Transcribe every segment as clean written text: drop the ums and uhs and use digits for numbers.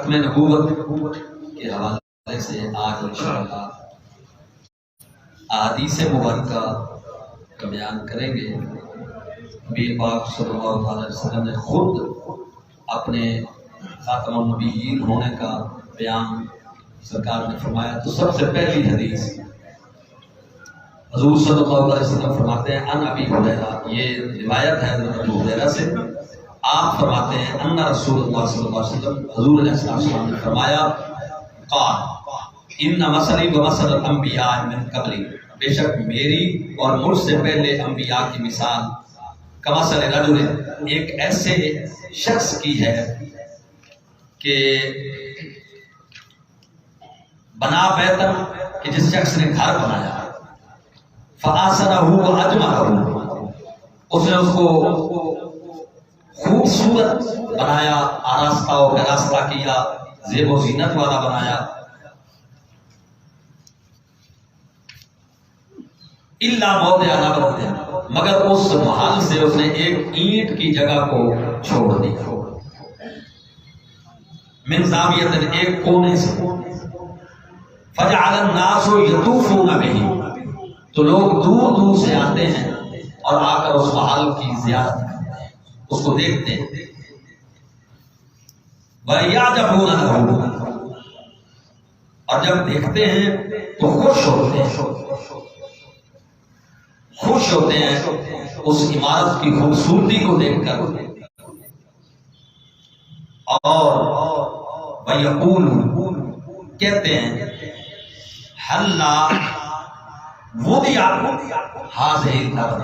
ختم نبوت کے حوالے سے آج انشاءاللہ احادیث مبارکہ کا بیان کریں گے۔ نبی پاک صلی اللہ علیہ وسلم نے خود اپنے خاتم النبیین ہونے کا بیان سرکار نے فرمایا، تو سب سے پہلی حدیث حضور صلی اللہ علیہ وسلم فرماتے ہیں ان ابی ہریرہ، یہ روایت ہے حضرت ابو ہریرہ سے، آپ فرماتے ہیں ان رسول اللہ صلی اللہ علیہ وسلم، حضور علیہ السلام نے فرمایا قال ان مثلی و مثل الانبیاء من قبلی، بے شک میری اور مجھ سے پہلے انبیاء کی مثال کمثل رجل، ایک ایسے شخص کی ہے کہ بنا بیتن، کہ جس شخص نے گھر بنایا، فآسنہ واجملہ، اس نے اس کو خوبصورت بنایا، آراستہ و براستہ کیا، زیب و زینت والا بنایا، الا موضع نبض، مگر اس محل سے اس نے ایک اینٹ کی جگہ کو چھوڑ دیا، من زاویۃ، ایک کونے سے، فجعل الناس یطوفون بہ، تو لوگ دور دور سے آتے ہیں اور آ کر اس محل کی زیارت کرتے ہیں، اس کو دیکھتے ہیں، وَيَعْجَبُونَ لَهُ، اور جب دیکھتے ہیں تو خوش ہوتے ہیں، خوش ہوتے ہیں اس عمارت کی خوبصورتی کو دیکھ کر، اور وَيَقُولُ، کہتے ہیں حَلَّا وُضِعَ هَٰذِهِ الْأَرْضِ،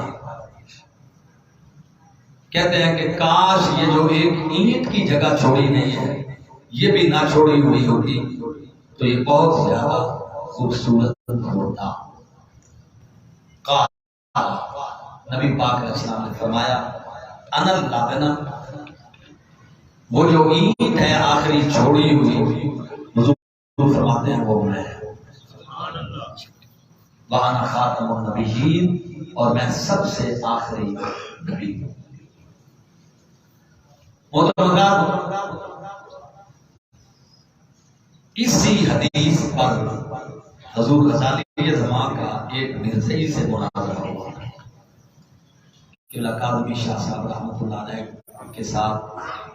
کہتے ہیں کہ کاش یہ جو ایک اینٹ کی جگہ چھوڑی نہیں ہے یہ بھی نہ چھوڑی ہوئی ہوتی تو یہ بہت زیادہ خوبصورت ہوتا۔ نبی پاک علیہ السلام نے فرمایا انا اللبنہ، وہ جو اینٹ ہے آخری چھوڑی ہوئی، حضور فرماتے ہیں وہ میں، وَأَنَا خَاتَمُ النَّبِيِّينَ، اور میں سب سے آخری نبی ہوں۔ اسی حدیث پر حضور غزالی زمان کا ایک مرزئی سے مناظرہ ہوا کہ کاظمی شاہ صاحب رحمۃ اللہ علیہ کے ساتھ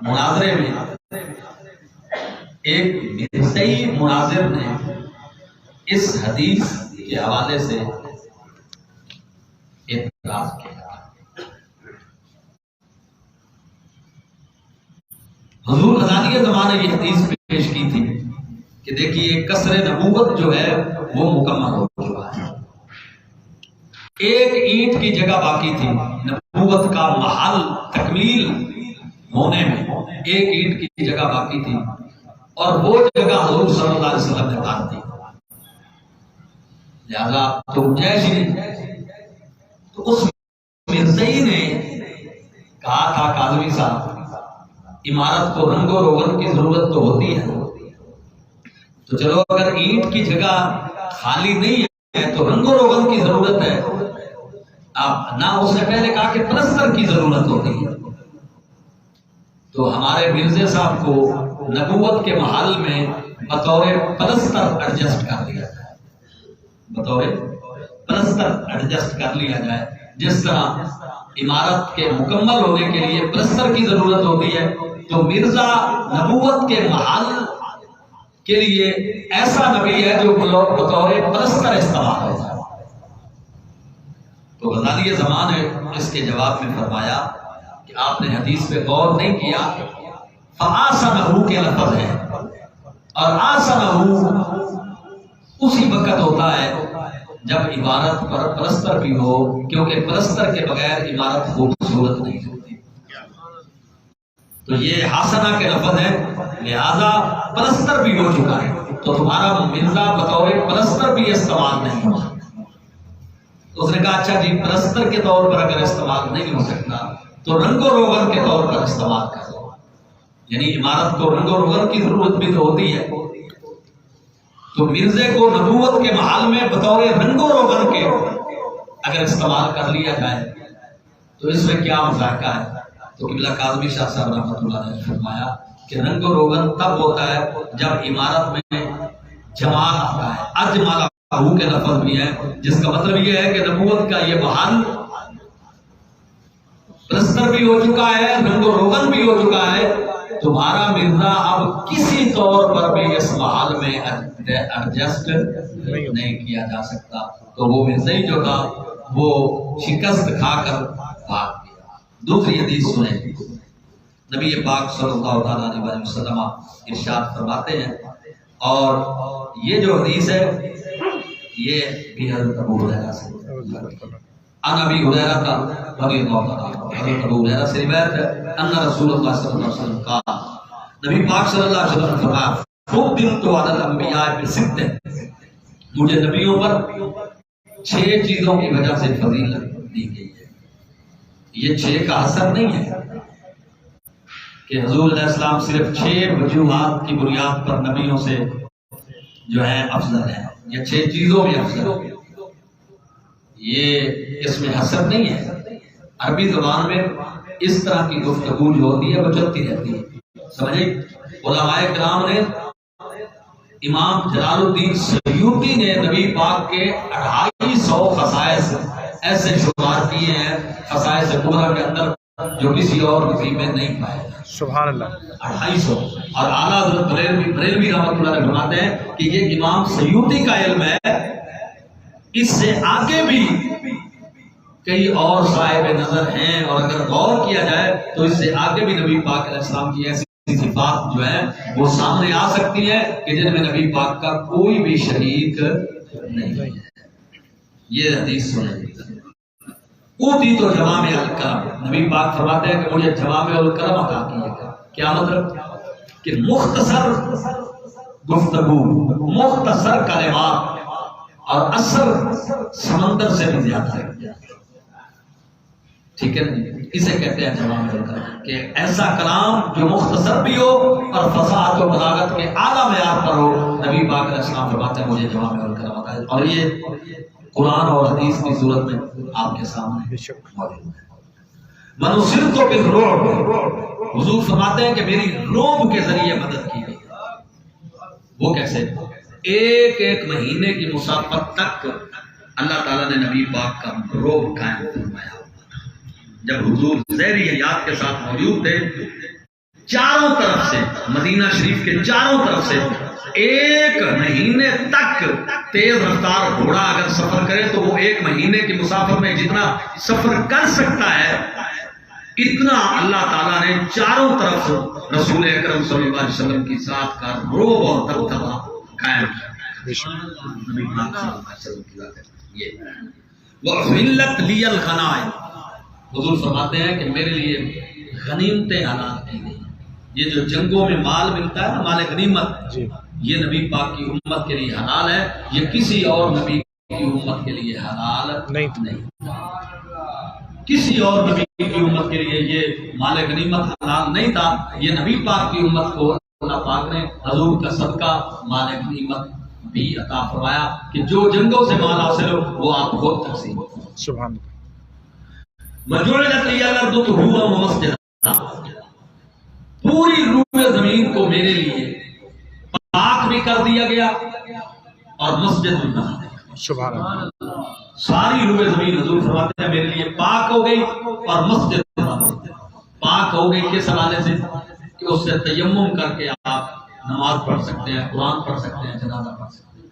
مناظرے میں ایک مرزئی مناظر نے اس حدیث کے حوالے سے اعتراض کیا۔ حضور غزالی زمان نے یہ حدیث پیش کی تھی کہ دیکھیے قصر نبوت جو ہے وہ مکمل ہو چکا ہے، ایک اینٹ کی جگہ باقی تھی، نبوت کا محل تکمیل ہونے میں ایک اینٹ کی جگہ باقی تھی، اور وہ جگہ حضور صلی اللہ علیہ وسلم نے دان دی، لہذا تم جیسی نہیں۔ تو اس مرزئی نے کہا تھا کاظمی صاحب عمارت کو رنگ و روغن کی ضرورت تو ہوتی ہے، تو چلو اگر اینٹ کی جگہ خالی نہیں ہے تو رنگ و روغن کی ضرورت ہے، اب نہ اس نے پہلے کہا کہ پلستر کی ضرورت ہوتی ہے، تو ہمارے مرزا صاحب کو نبوت کے محل میں بطور پلستر ایڈجسٹ کر لیا جائے، بطور پلستر ایڈجسٹ کر لیا جائے، جس طرح عمارت کے مکمل ہونے کے لیے پلستر کی ضرورت ہوتی ہے، تو مرزا نبوت کے محل کے لیے ایسا نبی ہے جو بطور پلستر استعمال ہو جائے۔ تو غزالی زمان نے اس کے جواب میں فرمایا کہ آپ نے حدیث پہ غور نہیں کیا، فآسنہ کے لفظ ہے، اور آسنہ اسی وقت ہوتا ہے جب عمارت پر پلستر بھی ہو، کیونکہ پلستر کے بغیر عمارت خوبصورت نہیں ہوتی، تو یہ حسنہ کے لفظ ہے، لہذا پلستر بھی ہو چکا ہے، تو تمہارا مرزا بطور پلستر بھی استعمال نہیں ہو سکتا۔ اس نے کہا اچھا جی پلستر کے طور پر اگر استعمال نہیں ہو سکتا تو رنگ و روغن کے طور پر استعمال کر لو، یعنی عمارت کو رنگ و روغن کی ضرورت بھی تو ہوتی ہے، تو مرزے کو نبوت کے محل میں بطور رنگ و روغن کے اگر استعمال کر لیا جائے تو اس میں کیا مذاکرہ ہے؟ تو قبلہ کاظمی شاہ صاحب رحمۃ اللہ نے فرمایا کہ رنگ و روغن تب ہوتا ہے جب عمارت میں جمال آتا ہے. اجمل کے لفظ بھی ہے جس کا مطلب یہ ہے کہ نبوت کا یہ بحال پلستر بھی ہو چکا ہے، رنگ و روغن بھی ہو چکا ہے. تمہارا مرزا اب کسی طور پر بھی اس بحال میں ایڈجسٹ نہیں کیا جا سکتا. تو وہ مرزا ہی جو تھا وہ شکست کھا کر بھاگ گیا. دوسری حدیث سنیں، نبی پاک صلی اللہ علیہ وسلم ارشاد فرماتے ہیں، اور یہ جو حدیث ہے یہ بھی حضرت ابو ہریرہ سے ان ابی ہریرہ رضی اللہ عنہ، حضرت ابو ہریرہ سے روایت ہے ان رسول اللہ صلی اللہ علیہ وسلم قال، نبی پاک صلی اللہ علیہ وسلم فرمایا فضلت علی الانبیاء بست، مجھے نبیوں پر 6 چیزوں کی وجہ سے فضیلت دی گئی ہے. یہ 6 کا حصر نہیں ہے کہ حضور علیہ السلام صرف 6 وجوہات کی بنیاد پر نبیوں سے جو ہے افضل ہے، یہ 6 چیزوں میں افضل ہے. یہ اس میں حصر نہیں ہے. عربی زبان میں اس طرح کی گفتگو جو ہوتی ہے وہ چلتی رہتی ہے. سمجھے؟ علماء کرام نے، امام جلال الدین سیوطی نے نبی پاک کے 250 خصائص ایسے شمار کیے ہیں خصائص کبریٰ کے اندر جو کسی اور نبی میں نہیں پائے. سبحان اللہ. 250. اور اعلیٰ حضرت بریلوی رحمۃ اللہ علیہ فرماتے ہیں کہ یہ امام سیوطی کا علم ہے. اس سے آگے بھی کئی اور صاحب نظر ہیں، اور اگر غور کیا جائے تو اس سے آگے بھی نبی پاک علیہ السلام کی ایسی صفات جو ہے وہ سامنے آ سکتی ہے کہ جن میں نبی پاک کا کوئی بھی شریک نہیں ہے. یہ حدیث سنیں. اوتی تو جوامع الکلم، نبی پاک فرماتے ہیں کہ مجھے جوامع الکلم عطا کیے گا. کیا مطلب؟ کہ مختصر گفتگو، مختصر کلمات اور اثر سمندر سے بھی زیادہ ہے. ٹھیک ہے، اسے کہتے ہیں جوامع الکلم، کہ ایسا کلام جو مختصر بھی ہو اور فصاحت و بلاغت کے اعلیٰ معیار پر ہو. نبی پاک علیہ السلام فرماتے ہیں مجھے جوامع الکلم عطا ہے. اور یہ قرآن اور حدیث کی صورت میں آپ کے سامنے موجود ہے. منصرت بالرعب، حضور فرماتے ہیں کہ میری رعب کے ذریعے مدد کی گئی. وہ کیسے؟ ایک مہینے کی مسافت تک اللہ تعالیٰ نے نبی پاک کا رعب قائم فرمایا. جب حضور زہری حیات کے ساتھ موجود تھے، چاروں طرف سے، مدینہ شریف کے چاروں طرف سے 1 مہینے تک تیز رفتار گھوڑا اگر سفر کرے تو وہ 1 مہینے کی مسافت میں جتنا سفر کر سکتا ہے اتنا اللہ تعالیٰ نے چاروں طرف رسول اکرم صلی اللہ علیہ وسلم کی ذات کا رعب اور دبدبہ قائم کیا. نبی پاک صلی اللہ علیہ وسلم کی ذات ہے یہ. وَأُحِلَّتْ لِيَ الْغَنَائِمُ، حضور فرماتے ہیں کہ میرے لیے غنیمتیں حلال کی گئی. یہ جو جنگوں میں مال ملتا ہے نا، مال غنیمت، یہ نبی پاک کی امت کے لیے حلال ہے. یہ کسی اور نبی کی امت کے لیے حلال نہیں. کسی اور نبی کی امت کے لیے یہ مال غنیمت حلال نہیں تھا. یہ نبی پاک کی امت کو اللہ پاک نے حضور کا صدقہ مال غنیمت بھی عطا فرمایا کہ جو جنگوں سے مال حاصل ہو وہ آپ خود تقسیم. سبحان اللہ. وَجُعِلَتْ لِيَ الْأَرْضُ طُهُورًا وَمَسْجِدًا، پوری روئے زمین کو میرے لیے پاک بھی کر دیا گیا اور مسجد بھی بنا دیا. سبحان اللہ. ساری روئے زمین حضور فرماتے ہیں میرے لیے پاک ہو گئی اور مسجد بنا دی. پاک ہو گئی کس حوالے سے؟ کہ اس سے تیمم کر کے آپ نماز پڑھ سکتے ہیں، قرآن پڑھ سکتے ہیں، جنازہ پڑھ سکتے ہیں.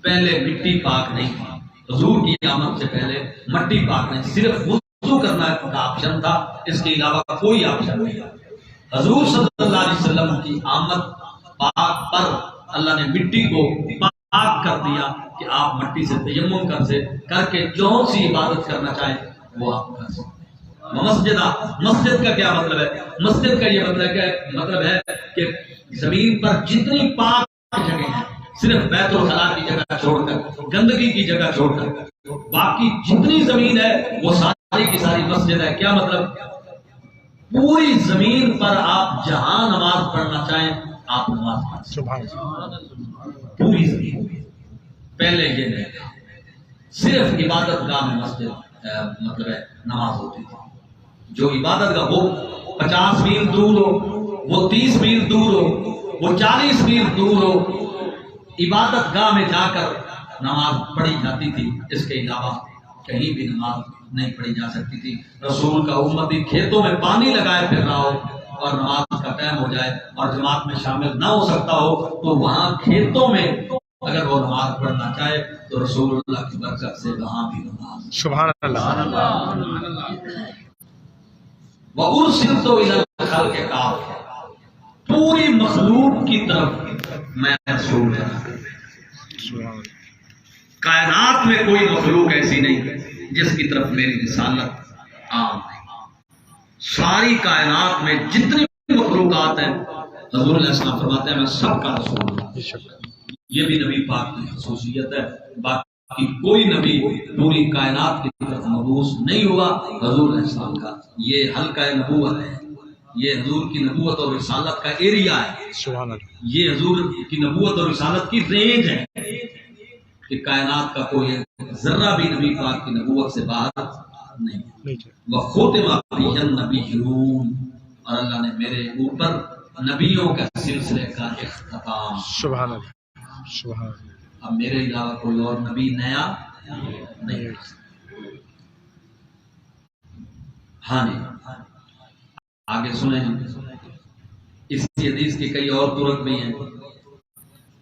پہلے مٹی پاک نہیں تھی. حضور کی آمد سے پہلے مٹی پاک نہیں، صرف وضو کرنا کا آپشن تھا، اس کے علاوہ کوئی آپشن نہیں تھا. حضور صلی اللہ علیہ وسلم کی آمد پاک پر اللہ نے مٹی کو پاک کر دیا کہ آپ مٹی سے تیمم کر کے جو سی عبادت کرنا چاہیں وہ آپ کر سکتے ہیں. مسجد کا کیا مطلب ہے؟ مسجد کا یہ مطلب ہے کہ زمین پر جتنی پاک جگہ ہیں، صرف بیت الخلا کی جگہ چھوڑ کر، گندگی کی جگہ چھوڑ کر، باقی جتنی زمین ہے وہ ساری کی ساری مسجد ہے. کیا مطلب؟ پوری زمین پر آپ جہاں نماز پڑھنا چاہیں آپ نماز پڑھ سکتے ہیں. پوری زمین پہلے یہ نہیں تھا. صرف عبادت گاہ میں مسجد مطلب ہے نماز ہوتی تھی. جو عبادت گاہ وہ 50 میل دور ہو وہ 30 میل دور ہو، وہ 40 میل دور ہو، عبادت گاہ میں جا کر نماز پڑھی جاتی تھی، اس کے علاوہ کہیں بھی نماز نہیں پڑھی جا سکتی تھی۔ رسول کا امتی کھیتوں میں پانی لگائے پھر رہا ہو اور نماز کا ٹائم ہو جائے اور جماعت میں شامل نہ ہو سکتا ہو تو وہاں کھیتوں میں اگر وہ نماز پڑھنا چاہے تو رسول اللہ کی برکت سے وہاں بھی نماز۔ سبحان اللہ۔ وَأُرْسِلْتُ إِلَى الْخَلْقِ كَافَّةً، پوری مخلوق کی طرف میں رسول ہوں۔ کائنات میں کوئی مخلوق ایسی نہیں جس کی طرف میری رسالت عام ہے۔ ساری کائنات میں جتنی مخلوقات ہیں حضور علیہ السلام فرماتے ہیں میں سب کا رسول ہوں۔ یہ بھی نبی پاک کی خصوصیت ہے، باقی کوئی نبی پوری کائنات کی طرف مبعوث نہیں ہوا حضور علیہ السلام کا۔ یہ حلقہ نبوت ہے، یہ حضور کی نبوت اور رسالت کا ایریا ہے، سبحان اللہ۔ یہ حضور کی نبوت اور رسالت کی رینج ہے کہ کائنات کا کوئی ذرہ بھی نبی پاک کی نبوت سے باہر نہیں۔ وَخُتِمَ بِهِ النَّبِيُّونَ، اور اللہ نے میرے اوپر نبیوں کا سلسلے کا اختتام۔ سبحان اللہ، سبحان اللہ۔ اب میرے علاوہ کوئی اور نبی نیا نہیں۔ ہاں جی، آگے سنیں جی، اس حدیث کی کئی اور طرق بھی ہیں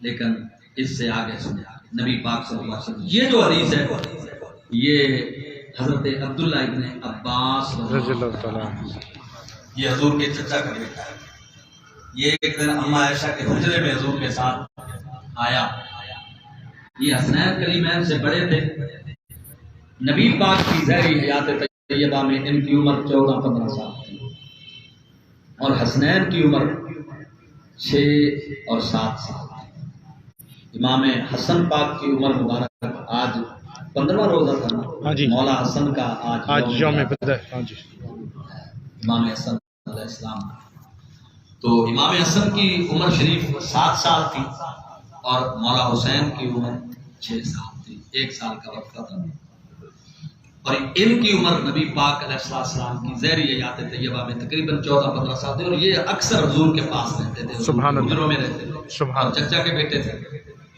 لیکن اس سے آگے سنیں نبی پاک صلی اللہ علیہ وسلم۔ یہ جو حدیث ہے یہ حضرت عبداللہ ابن عباس رضی اللہ تعالیٰ عنہ، یہ حضور کے چچا کا بیٹا ہے۔ یہ ایک دن اما عائشہ کے حجرے میں حضور کے ساتھ آیا۔ یہ حسنین کریمین سے بڑے تھے۔ نبی پاک کی ظاہری حیات طیبہ میں ان کی عمر 14-15 سال تھی اور حسنین کی عمر 6 اور 7 سال تھی۔ امام حسن پاک کی عمر مبارک آج 15واں روزہ تھا ہاں جی، مولا حسن کا آج یوم بدر۔ ہاں جی، امام حسن علیہ السلام۔ تو امام حسن کی عمر شریف 7 سال تھی اور مولا حسین کی عمر 6 سال تھی، 1 سال کا وقفہ تھا۔ اور ان کی عمر نبی پاک علیہ السلام کی ظاہری حیات طیبہ میں تقریباً 14-15 سال تھی اور یہ اکثر حضور کے پاس رہتے تھے، سبحان اللہ، حجروں میں رہتے تھے سبحان اور چچا کے بیٹے تھے،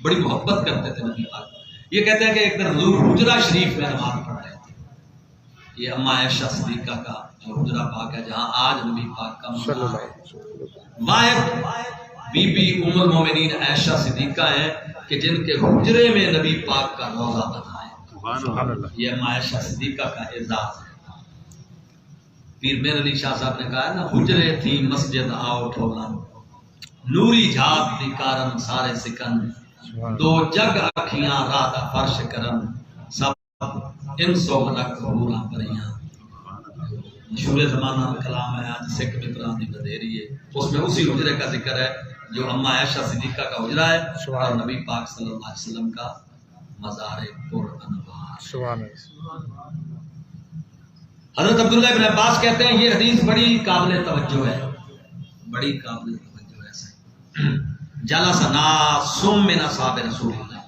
بڑی محبت کرتے تھے نبی پاک۔ یہ کہتے ہیں کہ ایک دن حضور حجرہ شریف میں نماز پڑھ رہے تھے۔ یہ اما عائشہ صدیقہ کا جو حجرہ پاک ہے جہاں آج نبی پاک کا صلی مقام اللہ ہے، علیہ وسلم۔ واحد بی بی ام المومنین عائشہ صدیقہ ہے کہ جن کے حجرے میں نبی پاک کا روضہ بنا ہے۔ سبحان اللہ۔ یہ اما عائشہ صدیقہ کا اعزاز ہے۔ پیر میر علی شاہ صاحب نے کہا ہے نا، حجرے تھی مسجد آؤ ٹھولن، نوری جھاگ دی کارن سارے سکن، دو جگ اکھیاں رات فرش کرن، سب انس و ملک حوراں پریاں۔ مشہور زمانہ کلام ہے آج سکھ متران دی بدھیری ہے، اس میں اسی حجرے کا ذکر ہے جو اما عائشہ صدیقہ کا حجرہ ہے اور نبی پاک صلی اللہ علیہ وسلم کا مزار پر انوار۔ سبحان اللہ۔ حضرت عبداللہ ابن عباس کہتے ہیں یہ حدیث بڑی قابل توجہ ہے، بڑی قابل توجہ ہے۔ جلس ناس من اصحاب رسول اللہ،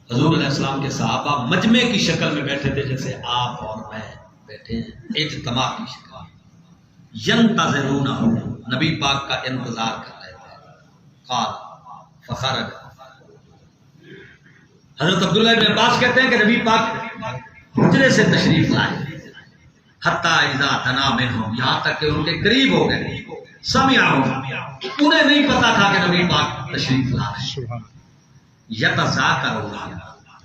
حضور علیہ السلام کے صحابہ مجمع کی شکل میں بیٹھے تھے جیسے آپ اور میں بیٹھے ہیں، اجتماع کی شکل، ینتظرونہ، نبی پاک کا انتظار کر رہے تھے۔ قال فخرج، حضرت عبداللہ ابن عباس کہتے ہیں کہ نبی پاک حجرے سے تشریف لائے، حتی اذا دنا منہم، یہاں تک کہ ان کے قریب ہو گئے، سمعہم، انہیں نہیں پتا تھا کہ نبی پاک تشریف لا رہے ہیں، یتذاکرون،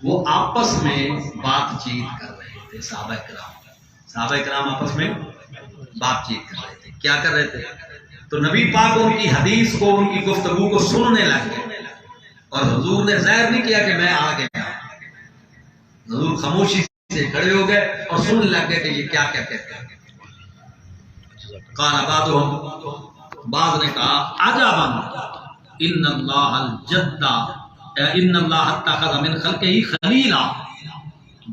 وہ آپس میں بات چیت کر رہے تھے۔ صحابہ کرام آپس میں بات چیت کر رہے تھے۔ کیا کر رہے تھے؟ تو نبی پاک ان کی حدیث کو، ان کی گفتگو کو سننے لگ گئے اور حضور نے ظاہر نہیں کیا کہ میں آ گیا، حضور خاموشی سے کھڑے ہو گئے اور سننے لگ گئے کہ یہ کیا کیا کہتے ہیں۔ قال بعضهم، بعض نے کہا عجبا ان اللہ الجد ان اللہ اتخذ من خلقہ خلیلا،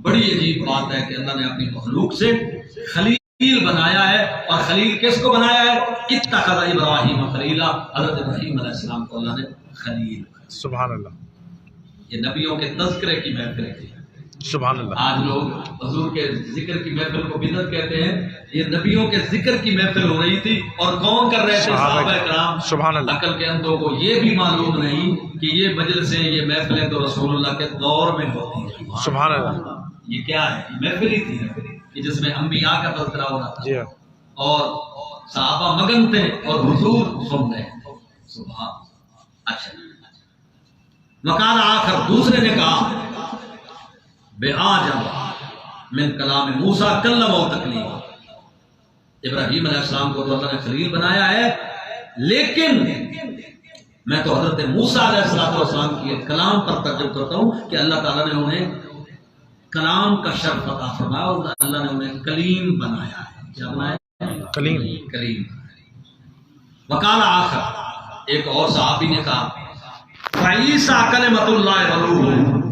بڑی عجیب بات ہے کہ اللہ نے اپنی مخلوق سے خلیل بنایا ہے، اور خلیل کس کو بنایا ہے؟ اتخذ ابراہیم خلیلا، حضرت ابراہیم علیہ السلام کو اللہ نے خلیل۔ سبحان اللہ۔ یہ نبیوں کے تذکرے کی محفل تھی، سبحان اللہ. آج لوگ حضور کے ذکر کی محفل کو بدعت کہتے ہیں. یہ نبیوں کے ذکر کی محفل ہو رہی تھی اور کون کر رہے تھے؟ صحابہ کرام. سبحان اللہ. عقل کے اندھوں کو یہ بھی معلوم نہیں کہ یہ مجلسیں یہ محفلیں تو رسول اللہ کے دور میں ہوتی ہیں. سبحان اللہ. یہ کیا ہے؟ یہ محفل ہی تھی کہ جس میں انبیاء کا تذکرہ ہو رہا تھا جی ہاں. اور صحابہ مگن تھے اور حضور سن رہے ہیں. سبحان. اچھا وقال آخر دوسرے نے کہا بے آجب من کلام موسیٰ کلم و تکلیم. ابراہیم علیہ السلام کو تو اللہ نے خلیل بنایا ہے لیکن میں تو حضرت موسیٰ علیہ السلام کی کلام پر ترجمہ کرتا ہوں کہ اللہ تعالیٰ نے انہیں کلام کا شرف عطا فرمایا اور اللہ نے انہیں کلیم بنایا ہے. کیا بنایا؟ کلیم. کلیم. وقال آخر ایک اور صحابی نے کہا فعیسیٰ کلمۃ اللہ وروح.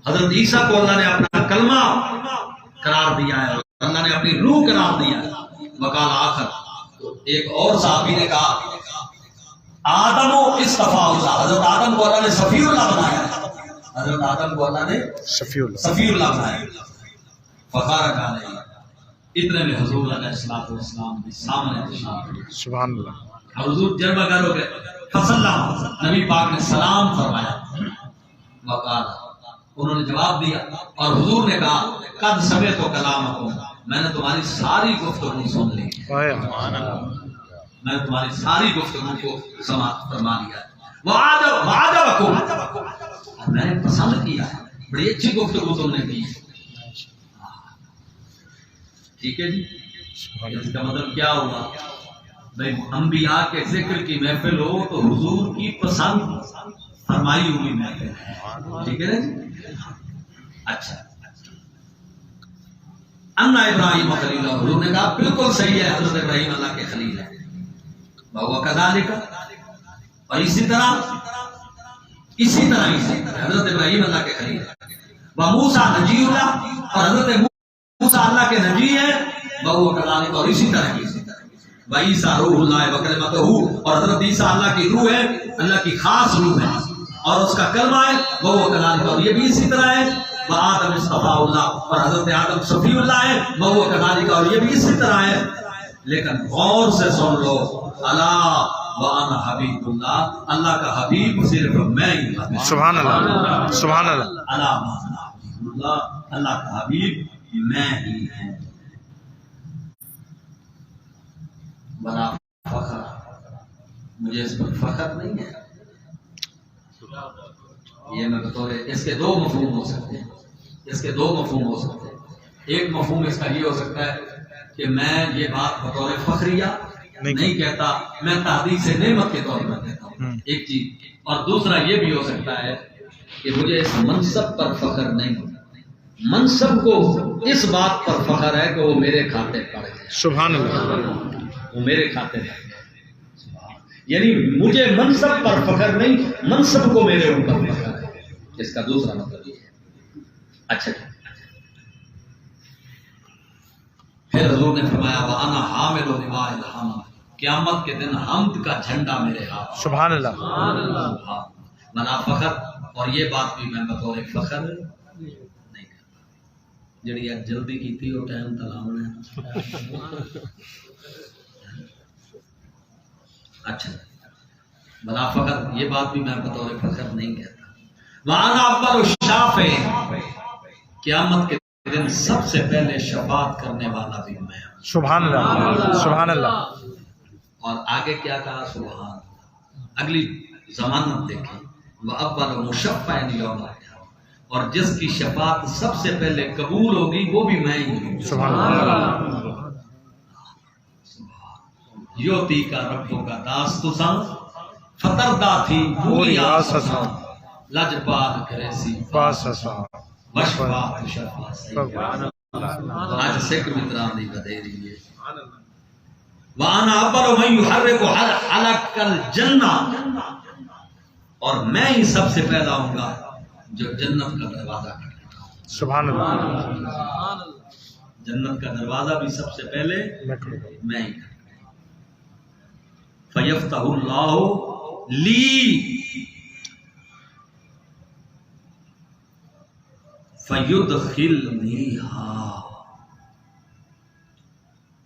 حضرت عیسیٰ کو اللہ نے اپنا کلمہ قرار دیا ہے اور اللہ نے اپنی روح قرار دیا ہے. وقال آخر ایک اور صحابی نے کہا آدم و اصطفیٰ اللہ. حضرت آدم کو اللہ نے صفی اللہ بنایا ہے. حضرت آدم کو اللہ نے صفی اللہ بنایا. فخارج علیہ اتنے میں حضور علیہ السلام کے سامنے تشریف. سبحان اللہ. حضور جربہ گر ہو گئے. فسلم نبی پاک نے سلام فرمایا. وقال انہوں نے جواب دیا اور حضور نے کہا قد سمعت کلامکم میں نے تمہاری ساری گفتگو سن لی. میں نے تمہاری ساری گفتگو کو سماعت فرما لیا. وعجبکم میں نے پسند کیا ہے. بڑی اچھی گفتگو تم نے کی. ٹھیک ہے جی. اس کا مطلب کیا ہوا بھائی انبیاء کے ذکر کی محفل ہو تو حضور کی پسند فرمائی ہوئی محفل ہے. ٹھیک ہے نا جی. اچھا انا ابراہیم خلیل اللہ. حضور نے کہا بالکل صحیح ہے حضرت ابراہیم اللہ کے خلیل ہے. وہ کذالک اور اسی طرح حضرت ابراہیم اللہ کے خلیل ہے. وہ موسیٰ نجی اللہ اور حضرت موسیٰ اللہ کے نجی ہے. وہ کذالک اور اسی طرح وعیسیٰ روح اللہ وکلمتہ اور حضرت عیسیٰ اللہ کی روح ہے اللہ کی خاص روح ہے اور اس کا کلمہ ہے. وہ کذالک اور یہ بھی اسی طرح ہے. وآدم اصطفیٰ اللہ اور حضرت آدم صفی اللہ ہے. وہ کذالک اور یہ بھی اسی طرح ہے. لیکن غور سے سن لو الا وانا حبیب اللہ. اللہ کا حبیب صرف میں ہی ہوں. سبحان اللہ. سبحان اللہ. الا وانا حبیب اللہ. اللہ کا حبیب میں ہی ہوں. بنا فخر مجھے اس پر فخر نہیں ہے. یہ میں بطور اس کے دو مفہوم ہو سکتے ہیں. اس کے دو مفہوم ہو سکتے ہیں. ایک مفہوم اس کا یہ ہو سکتا ہے کہ میں یہ بات بطور فخریہ نہیں کہتا, میں تحدیث نعمت کے طور پر کہتا ہوں. ایک چیز. اور دوسرا یہ بھی ہو سکتا ہے کہ مجھے اس منصب پر فخر نہیں. منصب کو اس بات پر فخر ہے کہ وہ میرے کھاتے پڑ گئے. سبحان اللہ. وہ میرے کھاتے میں یعنی مجھے منصب پر فخر نہیں, منصب کو میرے اوپر فخر ہے. اس کا دوسرا مطلب یہ ہے. اچھا پھر حضور نے فرمایا وَأَنَا حَامِلُ لِوَاءِ الْحَمْدِ. قیامت کے دن حمد کا جھنڈا میرے ہاتھ. سبحان اللہ. بنا فخر. اور یہ بات بھی میں بطور فخر نہیں کرتا. جڑی آج جلدی کی تھی وہ ٹائم تلاؤنا. اچھا بلا فخر یہ بات بھی میں بطور فخر نہیں کہتا. وَأَنَا أَوَّلُ الشَّافِعِينَ. قیامت کے دن سب سے پہلے شفاعت کرنے والا بھی میں ہوں. سبحان اللہ. سبحان اللہ. اور آگے کیا کہا؟ سبحان اللہ. اگلی ضمانت دیکھیں. وَأَوَّلُ مُشَفَّعٍ يَوْمَ الْقِيَامَةِ. اور جس کی شفاعت سب سے پہلے قبول ہوگی وہ بھی میں ہی ہوں. سبحان اللہ. یوتی کا ربوں کا داستان فتردہ تھی پوری آسان لجپال کرے سی پاسسا وشفا شفا سیدہ. آج سکر متران دی بدے رہی ہے. وَأَنَا أَوَّلُ مَن يُحَرِّكُ حَلَقَ الْجَنَّةِ. اور میں ہی سب سے پیدا ہوں گا جو جنت کا دروازہ کھٹکھٹاتا ہوں. سبحان اللہ. جنت کا دروازہ بھی سب سے پہلے میں ہی کھٹکھٹاتا. فَيَفْتَحُ اللَّهُ لِي وَيُدْخِلْنِيهَا،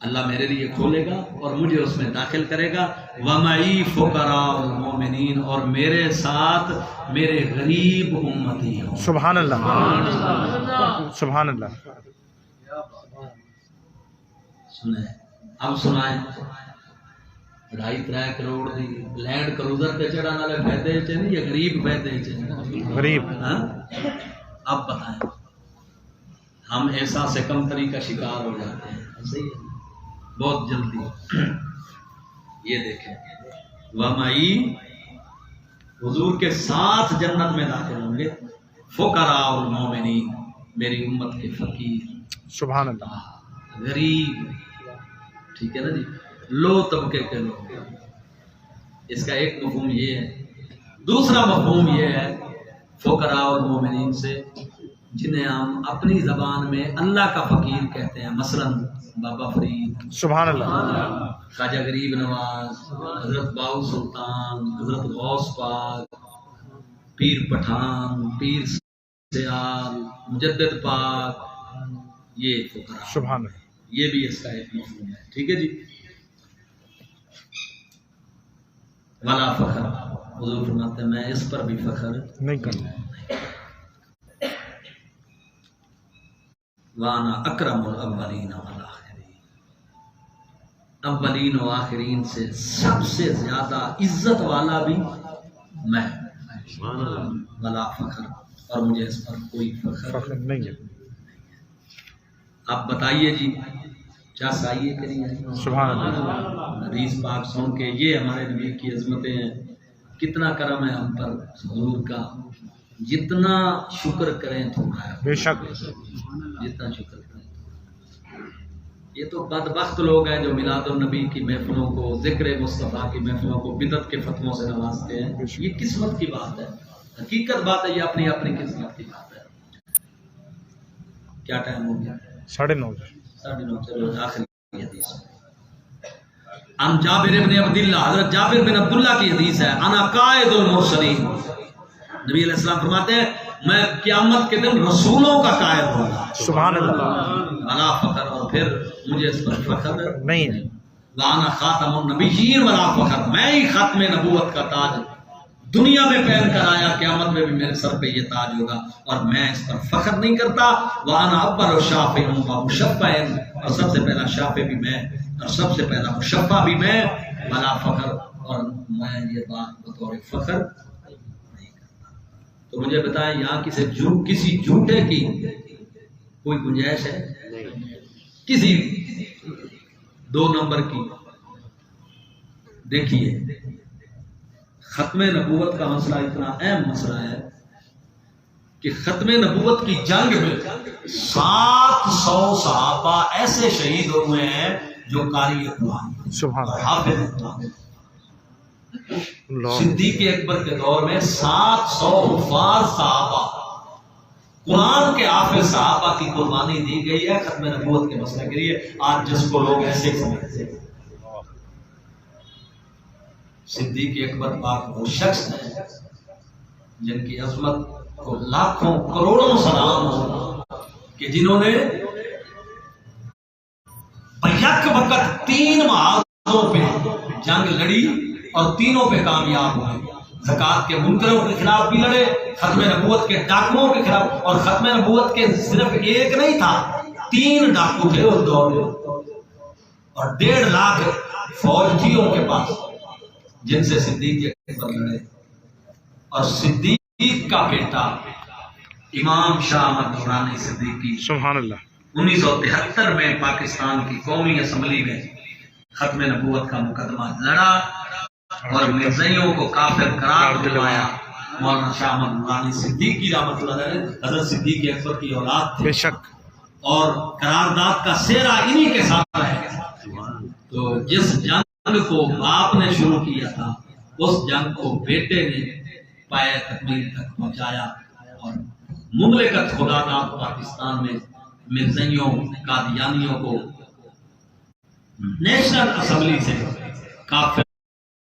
اللہ میرے لیے کھولے گا اور مجھے اس میں داخل کرے گا. وَمَعِي فُقَرَاءُ الْمُؤْمِنِينَ، اور میرے ساتھ میرے غریب امتی ہوں. سبحان اللہ، سبحان اللہ. سنیں اب سنائیں 2.5 کروڑ دی لینڈ کروزر تے چڑھن والے فائدے چ نہیں یا غریب فائدے چ؟ غریب. ہاں؟ اب بتائیں ہم احساس کمتری کا شکار ہو جاتے ہیں. صحیح ہے بہت جلدی. یہ دیکھیں وَمَعِي، حضور کے ساتھ جنت میں داخل ہوں گے فقراء المومنین، میری امت کے فقیر، سبحان اللہ. غریب، ٹھیک ہے نا جی، لو طبقے کے لوگ. اس کا ایک مفہوم یہ ہے. دوسرا مفہوم یہ ہے فقراء المومنین سے جنہیں ہم اپنی زبان میں اللہ کا فقیر کہتے ہیں، مثلا بابا فرید، سبحان اللہ. خواجہ غریب نواز، حضرت باؤ سلطان، حضرت غوث پاک، پیر پٹھان، پیر سیال، مجدد پاک، یہ فقراء. سبحان اللہ. یہ بھی اس کا ایک مفہوم ہے. ٹھیک ہے جی. ولا فخر، حضور فرماتے ہیں میں اس پر بھی فخر نہیں کرنا. وانا اکرم الاولین والآخرین، اولین و آخرین سے سب سے زیادہ عزت والا بھی میں. ولا فخر، اور مجھے اس پر کوئی فخر. نہیں ہے. اب بتائیے جی کیا صحیح کہ نہیں ہے؟ سبحان اللہ. حدیث پاک سن کے یہ ہمارے نبی کی عظمتیں ہیں. کتنا کرم ہے ہم پر حضور کا، جتنا شکر کریں تھوڑا ہے. بے شک. جتنا شکر کریں. یہ تو بدبخت لوگ ہیں جو میلاد النبی کی محفلوں کو، ذکر مصطفیٰ کی محفلوں کو بدعت کے فتووں سے نوازتے ہیں. یہ قسمت کی بات ہے، حقیقت بات ہے، یہ اپنی اپنی قسمت کی بات ہے. کیا ٹائم ہو گیا؟ 9:30. 9:30. چلو آخری حدیث. عن جابر بن عبداللہ، حضرت جابر بن عبداللہ کی حدیث ہے. انا قائد المرسلین، نبی علیہ السلام فرماتے ہیں میں قیامت کے دن رسولوں کا قائد ہوں گا. سبحان اللہ. ولا فخر، اور پھر مجھے اس پر فخر نہیں ہے. وانا خاتم النبیین ولا فخر، میں ہی ختم نبوت کا تاج دنیا میں پہن کر آیا، قیامت میں بھی میرے سر پہ یہ تاج ہوگا اور میں اس پر فخر نہیں کرتا. وانا اول الشافع و مشفع، اور سب سے پہلا شافع بھی میں اور سب سے پہلا مشفع بھی میں. ولا فخر، اور میں یہ بات بطور فخر نہیں کرتا. تو مجھے بتائیں یہاں کسی جھوٹے کی کوئی گنجائش ہے؟ کسی 2 نمبر کی. دیکھیے ختم نبوت کا مسئلہ اتنا اہم مسئلہ ہے کہ ختم نبوت کی جنگ میں 700 صحابہ ایسے شہید ہوئے ہیں جو قاری قرآن، سبحان اللہ. حافظ قرآن. اللہ. صدیق اکبر کے دور میں 700 حفاظ صحابہ، قرآن کے حافظ صحابہ کی قربانی دی گئی ہے ختم نبوت کے مسئلے کے لیے. آج جس کو لوگ ایسے سمجھتے ہیں، صدیق اکبر پاک وہ شخص ہیں جن کی عظمت کو لاکھوں کروڑوں سلام ہو کہ جنہوں نے یک وقت 3 محاذوں پہ جنگ لڑی اور تینوں پہ کامیاب ہوئے. زکوٰۃ کے منکروں کے خلاف بھی لڑے، ختم نبوت کے ڈاکوؤں کے خلاف، اور ختم نبوت کے صرف ایک نہیں تھا، 3 ڈاکو تھے اس دور میں، اور 1.5 لاکھ فوج تھی ان کے پاس جن سے صدیق اکبر لڑے. اور صدیق کا بیٹا امام شاہ احمد نورانی صدیقی سبحان اللہ. 1973 میں پاکستان کی قومی اسمبلی میں ختم نبوت کا مقدمہ لڑا اور مرزائیوں کو کافر قرار دلوایا. مولانا شاہ احمد نورانی صدیقی رحمۃ اللہ علیہ حضرت صدیق اکبر کی اولاد تھے، بے شک. اور قرارداد کا سہرا انہی کے ساتھ ہے. تو جس جنگ کو باپ نے شروع کیا تھا اس جنگ کو بیٹے نے پائے تکمیل تک پہنچایا، اور مملکت خدا داد پاکستان میں مرزائیوں قادیانیوں کو نیشنل اسمبلی سے کافر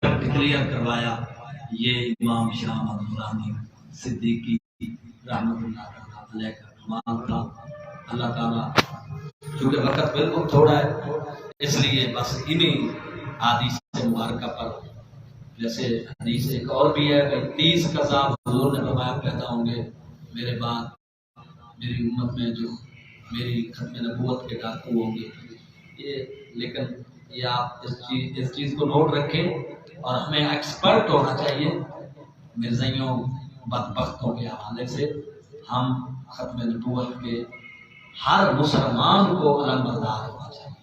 ڈکلیئر کروایا. یہ امام شاہ احمد نورانی صدیقی رحمۃ اللہ علیہ کا اللہ تعالیٰ کیونکہ وقت بالکل تھوڑا ہے اس لیے بس انہیں حدیث مبارکہ پر، جیسے حدیث ایک اور بھی ہے کہ 30 قذاب حضور نے فرمایا پیدا ہوں گے میرے بعد میری امت میں جو میری ختم نبوت کے ڈاکو ہوں گے یہ، لیکن یہ آپ اس چیز کو نوٹ رکھیں اور ہمیں ایکسپرٹ ہونا چاہیے مرزائیوں بدبختوں کے حوالے سے، ہم ختم نبوت کے ہر مسلمان کو علم بردار ہونا چاہیے۔